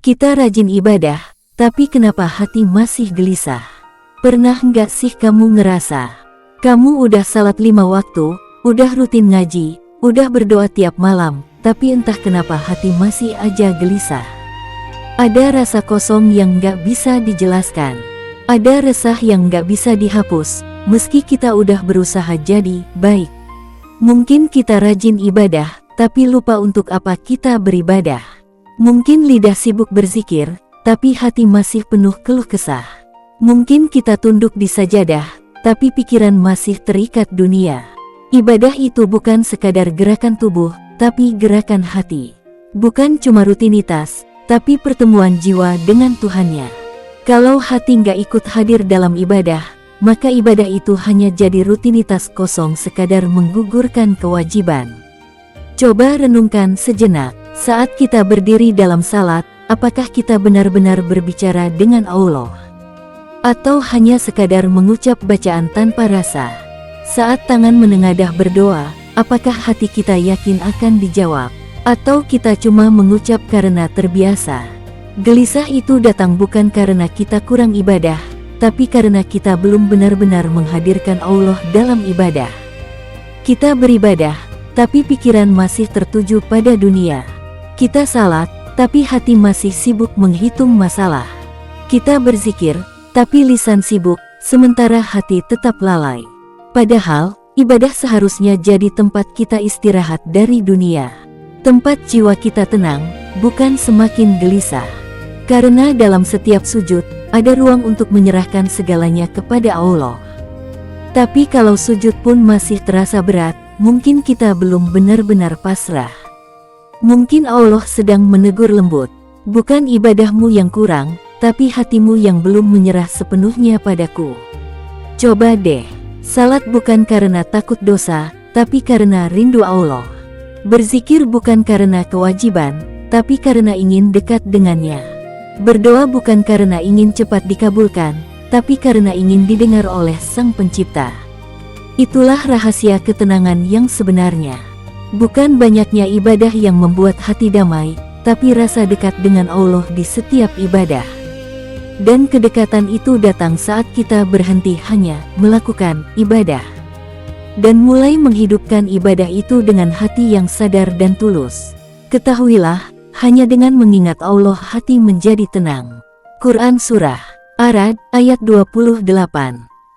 Kita rajin ibadah, tapi kenapa hati masih gelisah? Pernah nggak sih kamu ngerasa, kamu udah salat 5 waktu, udah rutin ngaji, udah berdoa tiap malam, tapi entah kenapa hati masih aja gelisah? Ada rasa kosong yang nggak bisa dijelaskan. Ada resah yang nggak bisa dihapus, meski kita udah berusaha jadi baik. Mungkin kita rajin ibadah, tapi lupa untuk apa kita beribadah. Mungkin lidah sibuk berzikir, tapi hati masih penuh keluh kesah. Mungkin kita tunduk di sajadah, tapi pikiran masih terikat dunia. Ibadah itu bukan sekadar gerakan tubuh, tapi gerakan hati. Bukan cuma rutinitas, tapi pertemuan jiwa dengan Tuhannya. Kalau hati nggak ikut hadir dalam ibadah, maka ibadah itu hanya jadi rutinitas kosong sekadar menggugurkan kewajiban. Coba renungkan sejenak. Saat kita berdiri dalam salat, apakah kita benar-benar berbicara dengan Allah? Atau hanya sekadar mengucap bacaan tanpa rasa? Saat tangan menengadah berdoa, apakah hati kita yakin akan dijawab? Atau kita cuma mengucap karena terbiasa? Gelisah itu datang bukan karena kita kurang ibadah, tapi karena kita belum benar-benar menghadirkan Allah dalam ibadah. Kita beribadah, tapi pikiran masih tertuju pada dunia. Kita salat, tapi hati masih sibuk menghitung masalah. Kita berzikir, tapi lisan sibuk, sementara hati tetap lalai. Padahal, ibadah seharusnya jadi tempat kita istirahat dari dunia. Tempat jiwa kita tenang, bukan semakin gelisah. Karena dalam setiap sujud, ada ruang untuk menyerahkan segalanya kepada Allah. Tapi kalau sujud pun masih terasa berat, mungkin kita belum benar-benar pasrah. Mungkin Allah sedang menegur lembut, bukan ibadahmu yang kurang, tapi hatimu yang belum menyerah sepenuhnya padaku. Coba deh, salat bukan karena takut dosa, tapi karena rindu Allah. Berzikir bukan karena kewajiban, tapi karena ingin dekat dengannya. Berdoa bukan karena ingin cepat dikabulkan, tapi karena ingin didengar oleh Sang Pencipta. Itulah rahasia ketenangan yang sebenarnya. Bukan banyaknya ibadah yang membuat hati damai, tapi rasa dekat dengan Allah di setiap ibadah. Dan kedekatan itu datang saat kita berhenti hanya melakukan ibadah, dan mulai menghidupkan ibadah itu dengan hati yang sadar dan tulus. Ketahuilah, hanya dengan mengingat Allah hati menjadi tenang. Quran Surah Ar-Ra'd ayat 28.